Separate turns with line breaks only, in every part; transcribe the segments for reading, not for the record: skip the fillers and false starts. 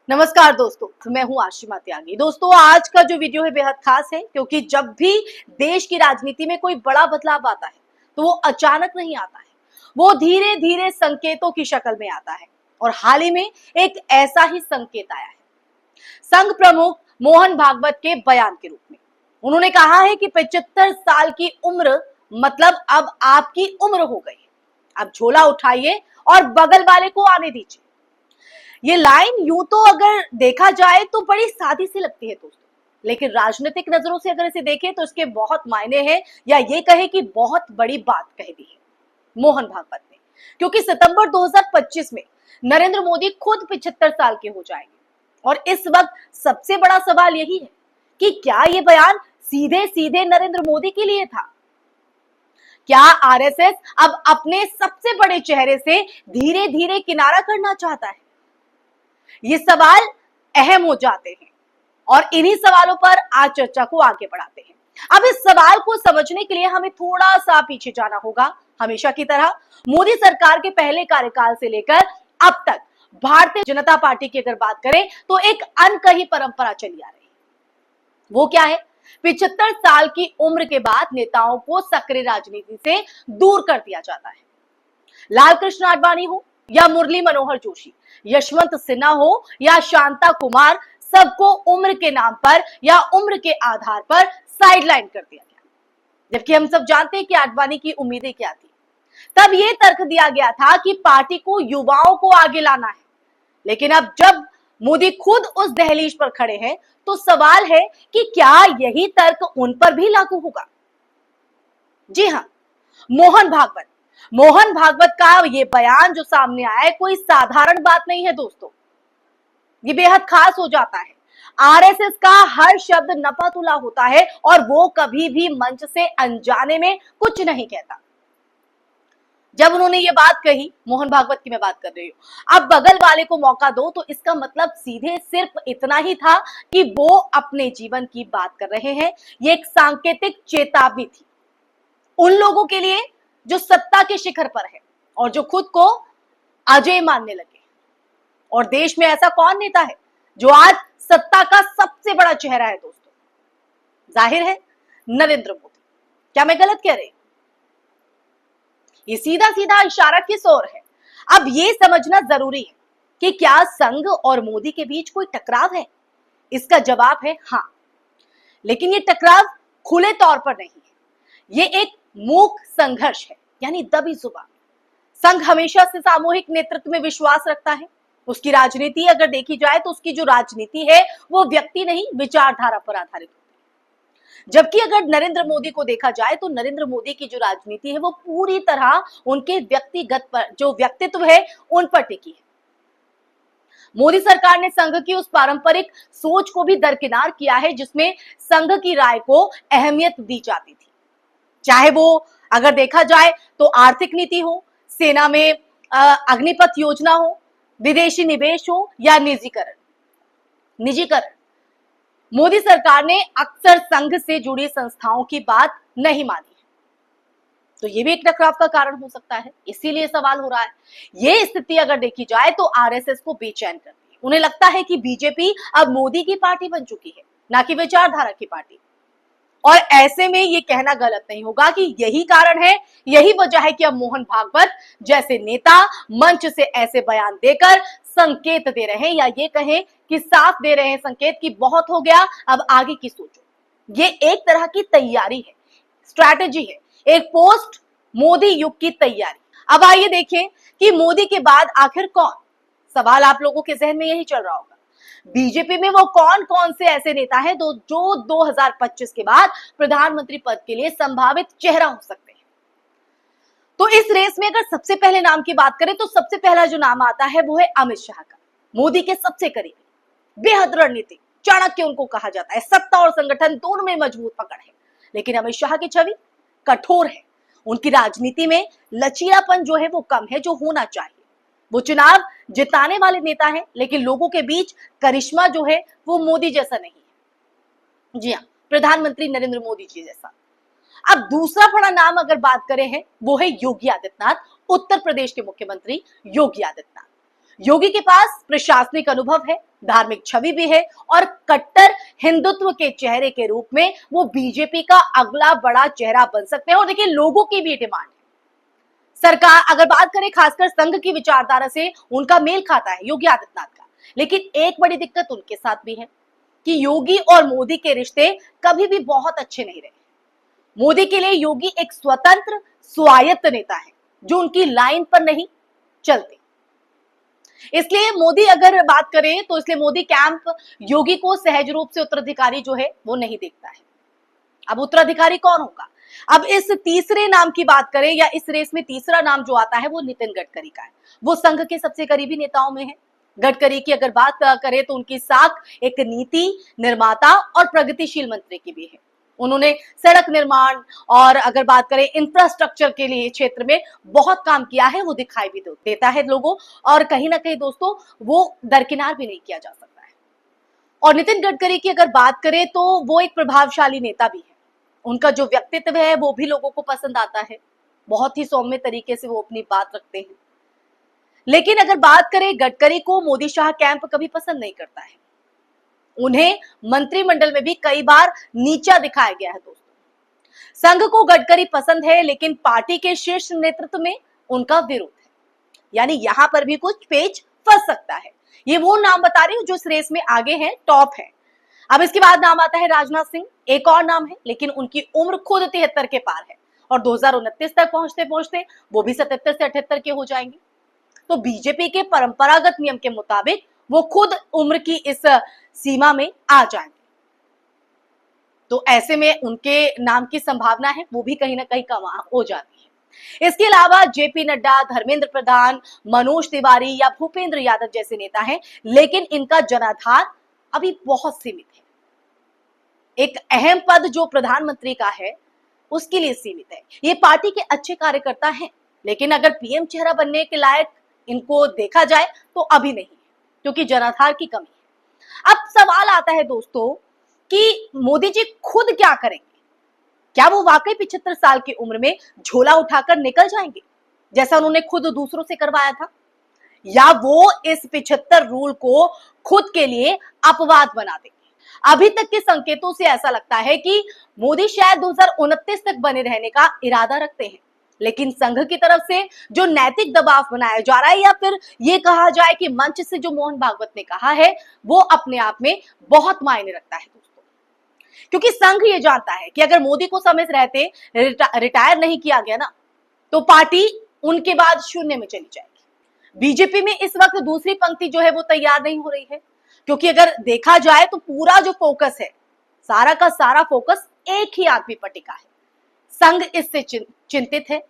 नमस्कार दोस्तों, मैं हूं आशिमा त्यागी। दोस्तों, आज का जो वीडियो है बेहद खास है क्योंकि जब भी देश की राजनीति में कोई बड़ा बदलाव आता है तो वो अचानक नहीं आता है, वो धीरे धीरे संकेतों की शक्ल में आता है। और हाल ही में एक ऐसा ही संकेत आया है संघ प्रमुख मोहन भागवत के बयान के रूप में। उन्होंने कहा है कि 75 साल की उम्र मतलब अब आपकी उम्र हो गई है, अब झोला उठाइए और बगल वाले को आने दीजिए। ये लाइन यूं तो अगर देखा जाए तो बड़ी सादी सी लगती है दोस्तों, लेकिन राजनीतिक नजरों से अगर इसे देखें तो इसके बहुत मायने हैं, या ये कहे कि बहुत बड़ी बात कह दी है मोहन भागवत ने। क्योंकि सितंबर 2025 में नरेंद्र मोदी खुद 75 साल के हो जाएंगे और इस वक्त सबसे बड़ा सवाल यही है कि क्या ये बयान सीधे सीधे नरेंद्र मोदी के लिए था? क्या आरएसएस अब अपने सबसे बड़े चेहरे से धीरे धीरे किनारा करना चाहता है? ये सवाल अहम हो जाते हैं और इन्हीं सवालों पर आज चर्चा को आगे बढ़ाते हैं। अब इस सवाल को समझने के लिए हमें थोड़ा सा पीछे जाना होगा। हमेशा की तरह मोदी सरकार के पहले कार्यकाल से लेकर अब तक भारतीय जनता पार्टी की अगर बात करें तो एक अनकही परंपरा चली आ रही है। वो क्या है? 75 साल की उम्र के बाद नेताओं को सक्रिय राजनीति से दूर कर दिया जाता है। लाल कृष्ण आडवाणी हो या मुरली मनोहर जोशी, यशवंत सिन्हा हो या शांता कुमार, सबको उम्र के नाम पर या उम्र के आधार पर साइडलाइन कर दिया गया। जबकि हम सब जानते हैं कि आडवाणी की उम्मीदें क्या थी। तब यह तर्क दिया गया था कि पार्टी को युवाओं को आगे लाना है। लेकिन अब जब मोदी खुद उस दहलीज पर खड़े हैं तो सवाल है कि क्या यही तर्क उन पर भी लागू होगा? जी हां, मोहन भागवत का ये बयान जो सामने आया है कोई साधारण बात नहीं है दोस्तों, ये बेहद खास हो जाता है। आरएसएस का हर शब्द नपा तुला होता है और वो कभी भी मंच से अनजाने में कुछ नहीं कहता। जब उन्होंने ये बात कही, मोहन भागवत की मैं बात कर रही हूं, अब बगल वाले को मौका दो, तो इसका मतलब सीधे सिर्फ इतना ही था कि वो अपने जीवन की बात कर रहे हैं। ये एक सांकेतिक चेतावनी थी उन लोगों के लिए जो सत्ता के शिखर पर है और जो खुद को अजय मानने लगे। और देश में ऐसा कौन नेता है जो आज सत्ता का सबसे बड़ा चेहरा है दोस्तों? जाहिर है नरेंद्र मोदी। क्या मैं गलत कह रही हूं? ये सीधा सीधा इशारा किस ओर है? अब ये समझना जरूरी है कि क्या संघ और मोदी के बीच कोई टकराव है। इसका जवाब है हां, लेकिन ये टकराव खुले तौर पर नहीं है, ये एक मूक संघर्ष है, यानी दबी जुबान। संघ हमेशा से सामूहिक नेतृत्व में विश्वास रखता है। उसकी राजनीति अगर देखी जाए तो उसकी जो राजनीति है वो व्यक्ति नहीं विचारधारा पर आधारित होती है। जबकि अगर नरेंद्र मोदी को देखा जाए तो नरेंद्र मोदी की जो राजनीति है वो पूरी तरह उनके व्यक्तिगत पर, जो व्यक्तित्व है उन पर टिकी है। मोदी सरकार ने संघ की उस पारंपरिक सोच को भी दरकिनार किया है जिसमें संघ की राय को अहमियत दी जाती थी। चाहे वो अगर देखा जाए तो आर्थिक नीति हो, सेना में अग्निपथ योजना हो, विदेशी निवेश हो या निजीकरण, मोदी सरकार ने अक्सर संघ से जुड़ी संस्थाओं की बात नहीं मानी है। तो ये भी एक टकराव का कारण हो सकता है, इसीलिए सवाल हो रहा है। ये स्थिति अगर देखी जाए तो आरएसएस को बेचैन करती है। उन्हें लगता है कि बीजेपी अब मोदी की पार्टी बन चुकी है, ना कि विचारधारा की पार्टी। और ऐसे में ये कहना गलत नहीं होगा कि यही कारण है, यही वजह है कि अब मोहन भागवत जैसे नेता मंच से ऐसे बयान देकर संकेत दे रहे हैं, या ये कहें कि साफ दे रहे हैं संकेत कि बहुत हो गया, अब आगे की सोचो। ये एक तरह की तैयारी है, स्ट्रैटेजी है, एक पोस्ट मोदी युग की तैयारी। अब आइए देखें कि मोदी के बाद आखिर कौन? सवाल आप लोगों के जहन में यही चल रहा होगा। बीजेपी में वो कौन कौन से ऐसे नेता हैं जो 2025 के बाद प्रधानमंत्री पद के लिए संभावित चेहरा हो सकते हैं? तो इस रेस में अगर सबसे पहले नाम की बात करें तो सबसे पहला जो नाम आता है वो है अमित शाह का। मोदी के सबसे करीबी, बेहद रणनीतिक, चाणक्य उनको कहा जाता है। सत्ता और संगठन दोनों में मजबूत पकड़ है। लेकिन अमित शाह की छवि कठोर है। उनकी राजनीति में लचीलापन जो है वो कम है, जो होना चाहिए। वो चुनाव जिताने वाले नेता हैं, लेकिन लोगों के बीच करिश्मा जो है वो मोदी जैसा नहीं है। जी हाँ, प्रधानमंत्री नरेंद्र मोदी जी जैसा। अब दूसरा बड़ा नाम अगर बात करें है वो है योगी आदित्यनाथ, उत्तर प्रदेश के मुख्यमंत्री योगी आदित्यनाथ। योगी के पास प्रशासनिक अनुभव है, धार्मिक छवि भी है और कट्टर हिंदुत्व के चेहरे के रूप में वो बीजेपी का अगला बड़ा चेहरा बन सकते हैं। और देखिए, लोगों की भी डिमांड है। सरकार अगर बात करें खासकर संघ की विचारधारा से, उनका मेल खाता है योगी आदित्यनाथ का। लेकिन एक बड़ी दिक्कत उनके साथ भी है कि योगी और मोदी के रिश्ते कभी भी बहुत अच्छे नहीं रहे। मोदी के लिए योगी एक स्वतंत्र स्वायत्त नेता है जो उनकी लाइन पर नहीं चलते। इसलिए मोदी अगर बात करें तो इसलिए मोदी कैंप योगी को सहज रूप से उत्तराधिकारी जो है वो नहीं देखता है। अब उत्तराधिकारी कौन होगा? अब इस तीसरे नाम की बात करें या इस रेस में तीसरा नाम जो आता है वो नितिन गडकरी का है। वो संघ के सबसे करीबी नेताओं में है। गडकरी की अगर बात करें तो उनकी साख एक नीति निर्माता और प्रगतिशील मंत्री की भी है। उन्होंने सड़क निर्माण और अगर बात करें इंफ्रास्ट्रक्चर के लिए क्षेत्र में बहुत काम किया है, वो दिखाई भी देता है लोगों, और कहीं ना कहीं दोस्तों वो दरकिनार भी नहीं किया जा सकता है। और नितिन गडकरी की अगर बात करें तो वो एक प्रभावशाली नेता भी है। उनका जो व्यक्तित्व है वो भी लोगों को पसंद आता है। बहुत ही सौम्य तरीके से वो अपनी बात रखते हैं। लेकिन अगर बात करें गडकरी को मोदी शाह कैंप कभी पसंद नहीं करता है। उन्हें मंत्रिमंडल में भी कई बार नीचा दिखाया गया है दोस्तों। संघ को गडकरी पसंद है लेकिन पार्टी के शीर्ष नेतृत्व में उनका विरोध है। यानी यहां पर भी कुछ पेच फंस सकता है। ये वो नाम बता रही हूं जो इस रेस में आगे है, टॉप है। अब इसके बाद नाम आता है राजनाथ सिंह, एक और नाम है, लेकिन उनकी उम्र खुद 73 के पार है और 2029 तक पहुंचते पहुंचते वो भी 77 से 78 के हो जाएंगे। तो बीजेपी के परंपरागत नियम के मुताबिक वो खुद उम्र की इस सीमा में आ जाएंगे। तो ऐसे में उनके नाम की संभावना है वो भी कहीं ना कहीं कम हो जाती है। इसके अलावा जेपी नड्डा, धर्मेंद्र प्रधान, मनोज तिवारी या भूपेंद्र यादव जैसे नेता हैं, लेकिन इनका जनाधार अभी बहुत सीमित है। एक अहम पद जो प्रधानमंत्री का है उसके लिए सीमित है। ये पार्टी के अच्छे कार्यकर्ता हैं, लेकिन अगर पीएम चेहरा बनने के लायक इनको देखा जाए तो अभी नहीं है, क्योंकि जनाधार की कमी है। अब सवाल आता है दोस्तों कि मोदी जी खुद क्या करेंगे? क्या वो वाकई 75 साल की उम्र में झोला उठाकर निकल जाएंगे जैसा उन्होंने खुद दूसरों से करवाया था, या वो इस 75 रूल को खुद के लिए अपवाद बना देंगे? अभी तक के संकेतों से ऐसा लगता है कि मोदी शायद 2029 तक बने रहने का इरादा रखते हैं, लेकिन संघ की तरफ से जो नैतिक दबाव बनाया जा रहा है, या फिर ये कहा जाए कि मंच से जो मोहन भागवत ने कहा है, वो अपने आप में बहुत मायने रखता है दोस्तों। क्योंकि संघ ये जानता है कि अगर मोदी को समय से रहते रिटायर नहीं किया गया ना, तो पार्टी उनके बाद शून्य में चली जाएगी। बीजेपी में इस वक्त दूसरी पंक्ति जो है वो तैयार नहीं हो रही है, क्योंकि अगर देखा जाए तो पूरा जो फोकस है, सारा का सारा फोकस एक ही आदमी पर टिका है। संघ इससे चिंतित है।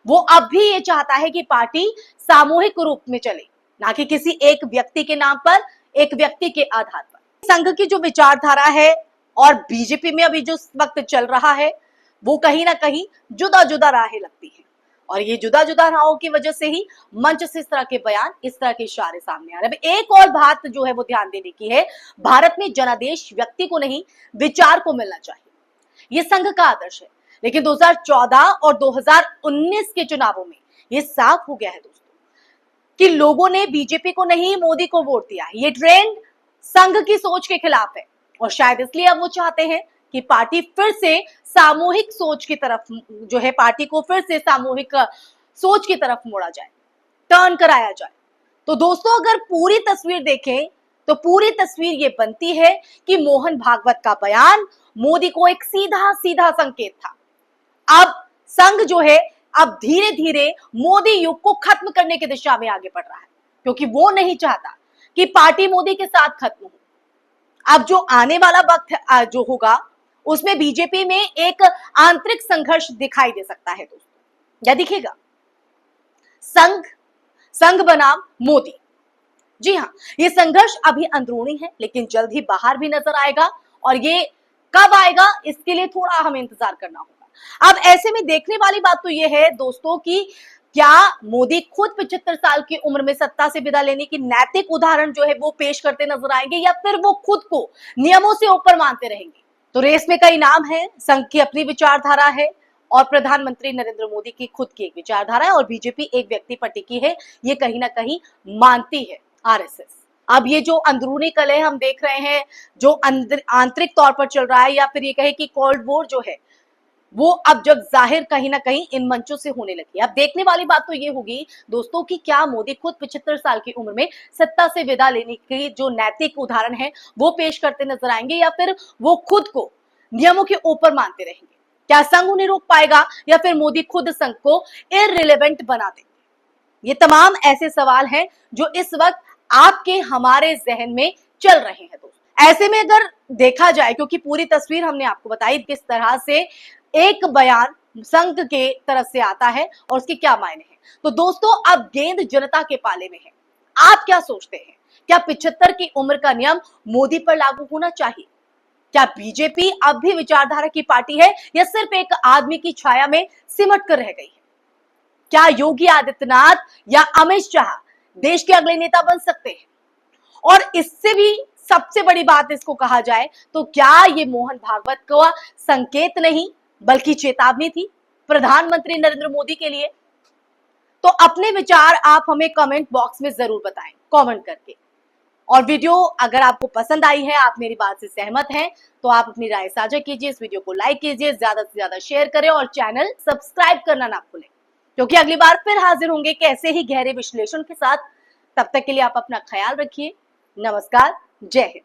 वो अब भी ये चाहता है कि पार्टी सामूहिक रूप में चले, ना कि किसी एक व्यक्ति के नाम पर, एक व्यक्ति के आधार पर। संघ की जो विचारधारा है और बीजेपी में अभी जो वक्त चल रहा है, वो कहीं ना कहीं जुदा जुदा राहें लगती है, और ये जुदा जुदा राहों की वजह से ही मंच से इस तरह के बयान, इस तरह के इशारे सामने आ रहे हैं। एक और बात जो है वो ध्यान देने की है, भारत में जनादेश व्यक्ति को नहीं, विचार को मिलना चाहिए। ये संघ का आदर्श है, लेकिन 2014 और 2019 के चुनावों में ये साफ हो गया है दोस्तों कि लोगों ने बीजेपी को नहीं, मोदी को वोट दिया। ये ट्रेंड संघ की सोच के खिलाफ है, और शायद इसलिए अब वो चाहते हैं कि पार्टी फिर से सामूहिक सोच की तरफ जो है, पार्टी को फिर से सामूहिक सोच की तरफ मोड़ा जाए, टर्न कराया जाए। तो दोस्तों अगर पूरी तस्वीर देखें तो पूरी तस्वीर ये बनती है कि मोहन भागवत का बयान मोदी को एक सीधा सीधा संकेत था। अब संघ जो है अब धीरे धीरे मोदी युग को खत्म करने की दिशा में आगे बढ़ रहा है, क्योंकि वो नहीं चाहता कि पार्टी मोदी के साथ खत्म हो। अब जो आने वाला वक्त जो होगा उसमें बीजेपी में एक आंतरिक संघर्ष दिखाई दे सकता है दोस्तों। या दिखेगा संघ बनाम मोदी। जी हाँ, ये संघर्ष अभी अंदरूनी है, लेकिन जल्द ही बाहर भी नजर आएगा, और ये कब आएगा इसके लिए थोड़ा हमें इंतजार करना होगा। अब ऐसे में देखने वाली बात तो ये है दोस्तों कि क्या मोदी खुद 75 साल की उम्र में सत्ता से विदा लेने की नैतिक उदाहरण जो है वो पेश करते नजर आएंगे, या फिर वो खुद को नियमों से ऊपर मानते रहेंगे। तो रेस में कई नाम है, संघ की अपनी विचारधारा है और प्रधानमंत्री नरेंद्र मोदी की खुद की एक विचारधारा है और बीजेपी एक व्यक्ति पर टिकी है, ये कहीं ना कहीं मानती है आरएसएस। अब ये जो अंदरूनी कलह हम देख रहे हैं, जो आंतरिक तौर पर चल रहा है, या फिर ये कहे कि कोल्ड वॉर जो है, वो अब जग जाहिर कहीं ना कहीं इन मंचों से होने लगी। अब देखने वाली बात तो ये होगी दोस्तों कि क्या मोदी खुद 75 साल की उम्र में सत्ता से विदा लेने की जो नैतिक उदाहरण है वो पेश करते नजर आएंगे, या फिर वो खुद को नियमों के ऊपर मानते रहेंगे। क्या संघ उन्हें रोक पाएगा, या फिर मोदी खुद संघ को इररिलेवेंट बना देंगे? ये तमाम ऐसे सवाल हैं जो इस वक्त आपके हमारे जहन में चल रहे हैं दोस्तों। ऐसे में अगर देखा जाए, क्योंकि पूरी तस्वीर हमने आपको बताई किस तरह से एक बयान संघ के तरफ से आता है और उसके क्या मायने हैं, तो दोस्तों अब गेंद जनता के पाले में है। आप क्या सोचते हैं? क्या 75 की उम्र का नियम मोदी पर लागू होना चाहिए? क्या बीजेपी अब भी विचारधारा की पार्टी है, या सिर्फ एक आदमी की छाया में सिमट कर रह गई है? क्या योगी आदित्यनाथ या अमित शाह देश के अगले नेता बन सकते हैं? और इससे भी सबसे बड़ी बात इसको कहा जाए तो क्या ये मोहन भागवत का संकेत नहीं बल्कि चेतावनी थी प्रधानमंत्री नरेंद्र मोदी के लिए? तो अपने विचार आप हमें कमेंट बॉक्स में जरूर बताएं कमेंट करके। और वीडियो अगर आपको पसंद आई है, आप मेरी बात से सहमत हैं, तो आप अपनी राय साझा कीजिए, इस वीडियो को लाइक कीजिए, ज्यादा से ज्यादा शेयर करें और चैनल सब्सक्राइब करना ना भूलें, क्योंकि अगली बार फिर हाजिर होंगे कैसे ही गहरे विश्लेषण के साथ। तब तक के लिए आप अपना ख्याल रखिए। नमस्कार, जय हिंद।